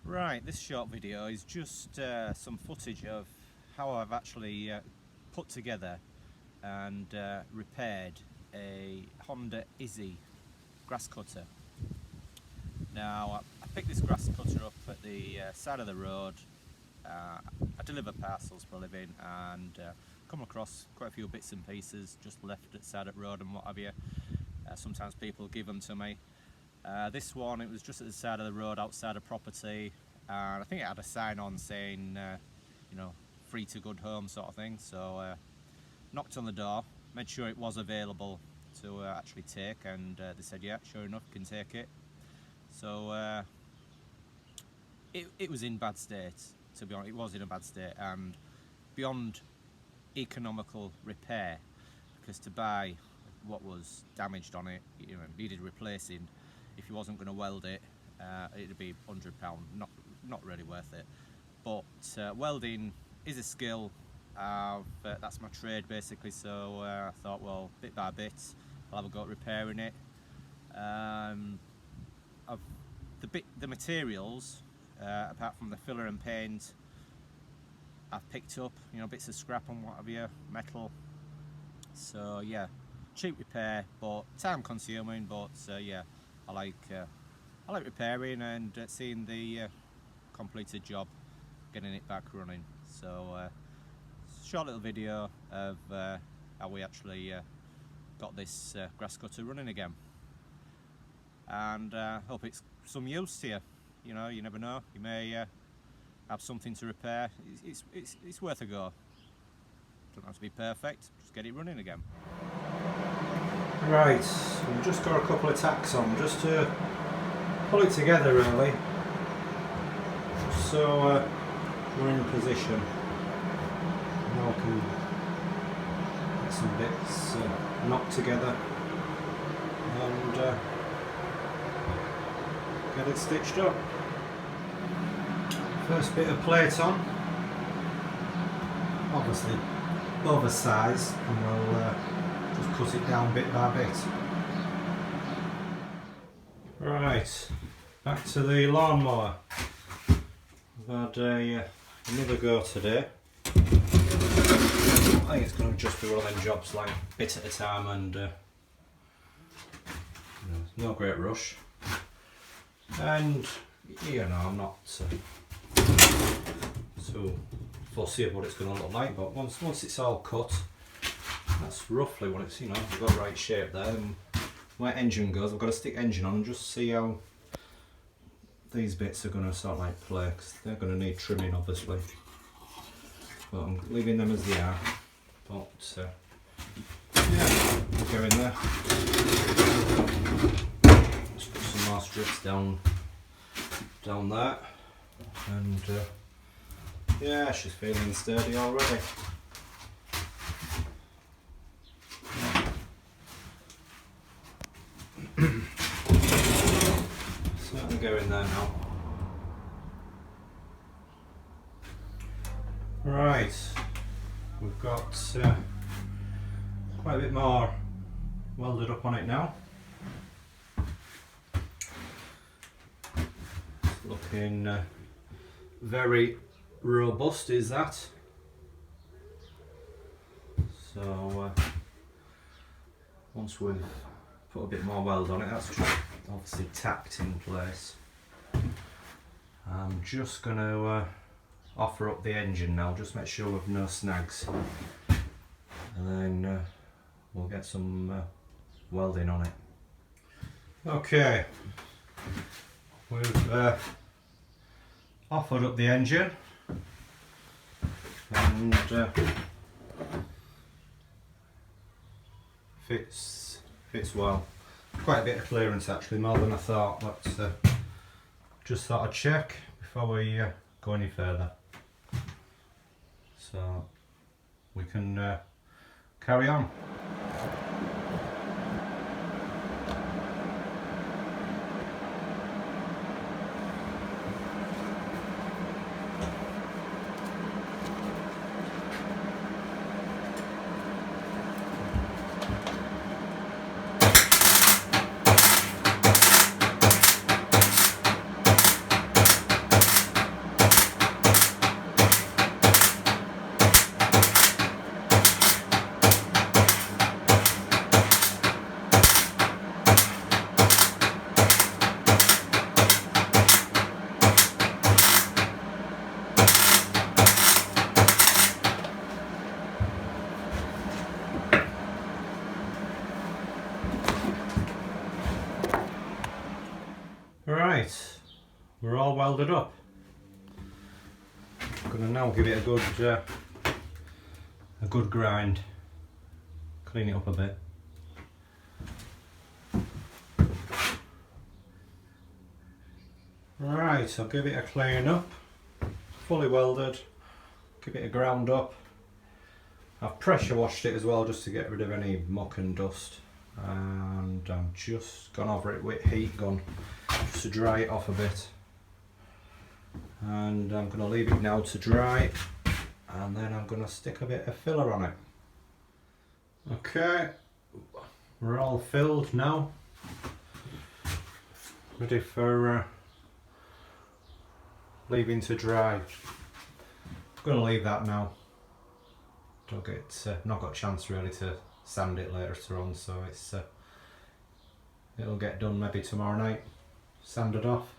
Right, this short video is just some footage of how I've actually put together and repaired a Honda Izzy grass cutter. Now, I picked this grass cutter up at the side of the road. I deliver parcels for a living and come across quite a few bits and pieces just left at the side of the road and what have you. Sometimes people give them to me. This one, it was just at the side of the road outside a property, and I think it had a sign on saying you know, free to good home sort of thing. So knocked on the door, made sure it was available to actually take, and they said yeah, sure enough, you can take it. So it was in bad state, to be honest. It was in a bad state and beyond economical repair, because to buy what was damaged on it, you know, needed replacing. If you wasn't going to weld it, it'd be £100, not really worth it. But welding is a skill. That's my trade basically. So I thought, well, bit by bit, I'll have a go at repairing it. The materials, apart from the filler and paint, I've picked up, you know, bits of scrap and what have you, metal. So yeah, cheap repair, but time consuming. But yeah, I like repairing and seeing the completed job, getting it back running. So short little video of how we actually got this grass cutter running again, and hope it's some use to you. You know, you never know, you may have something to repair. It's worth a go. Doesn't have to be perfect, just get it running again. Right, we've just got a couple of tacks on just to pull it together really, just so we're in position. Now we can get some bits knocked together and get it stitched up. First bit of plate on, obviously oversized, and we'll just cut it down bit by bit. Right, back to the lawnmower. We've had another go today. I think it's going to just be one of them jobs, like bit at a time, and you know, no great rush. And you know, I'm not too fussy of what it's going to look like, but once it's all cut, that's roughly what it's, you know, we've got the right shape there. And where engine goes, I've got to stick engine on and just see how these bits are going to sort of like play, because they're going to need trimming obviously, but I'm leaving them as they are. But yeah, we'll go in there, just put some more strips down there, and yeah, she's feeling sturdy already. Certainly go in there now. Right, we've got quite a bit more welded up on it now. It's looking very robust, is that? So once we've put a bit more weld on it, that's just obviously tacked in place. I'm just going to offer up the engine now, just make sure we've no snags, and then we'll get some welding on it. Okay, we've offered up the engine, and fits well. Quite a bit of clearance actually, more than I thought, but just thought I'd check before we go any further. So we can carry on. we're all welded up. I'm gonna now give it a good grind, clean it up a bit. Right, I'll give it a clean up, fully welded, give it a ground up. I've pressure washed it as well just to get rid of any muck and dust, and I've just gone over it with heat gun just to dry it off a bit. And I'm going to leave it now to dry, and then I'm going to stick a bit of filler on it. Okay, we're all filled now, ready for leaving to dry. I'm going to leave that now. Don't get not got a chance really to sand it later on, so it'll get done maybe tomorrow night, sanded off.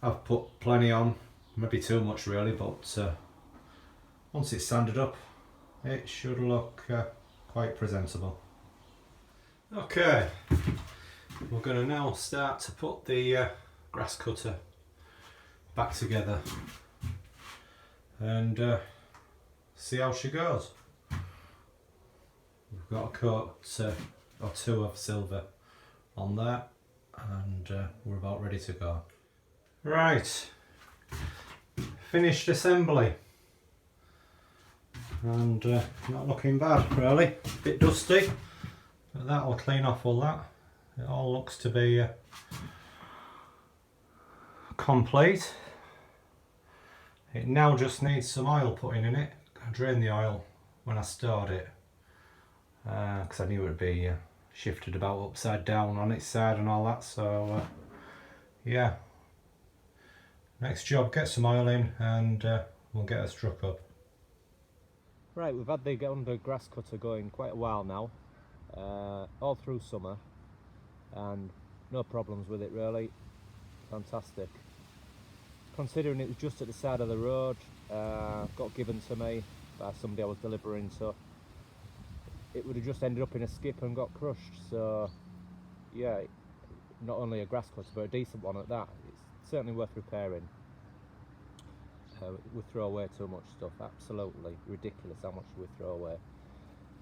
I've put plenty on, maybe too much really, but once it's sanded up it should look quite presentable. Okay, we're going to now start to put the grass cutter back together and see how she goes. We've got a coat or two of silver on there, and we're about ready to go. Right, finished assembly, and not looking bad really. Bit dusty, but that'll clean off all that. It all looks to be complete. It now just needs some oil putting in it. I drained the oil when I stored it because I knew it would be shifted about upside down on its side and all that, so yeah. Next job, get some oil in and we'll get her struck up. Right, we've had the under grass cutter going quite a while now, all through summer, and no problems with it really. Fantastic. Considering it was just at the side of the road, got given to me by somebody I was delivering, so it would have just ended up in a skip and got crushed. So yeah, not only a grass cutter but a decent one at that. It's certainly worth repairing. We throw away too much stuff, absolutely ridiculous how much we throw away.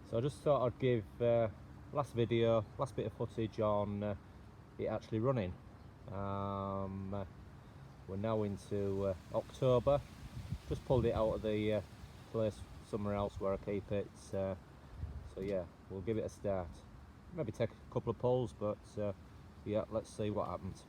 So I just thought I'd give last bit of footage on it actually running. We're now into October. Just pulled it out of the place somewhere else where I keep it. So yeah, we'll give it a start. Maybe take a couple of pulls, but yeah, let's see what happens.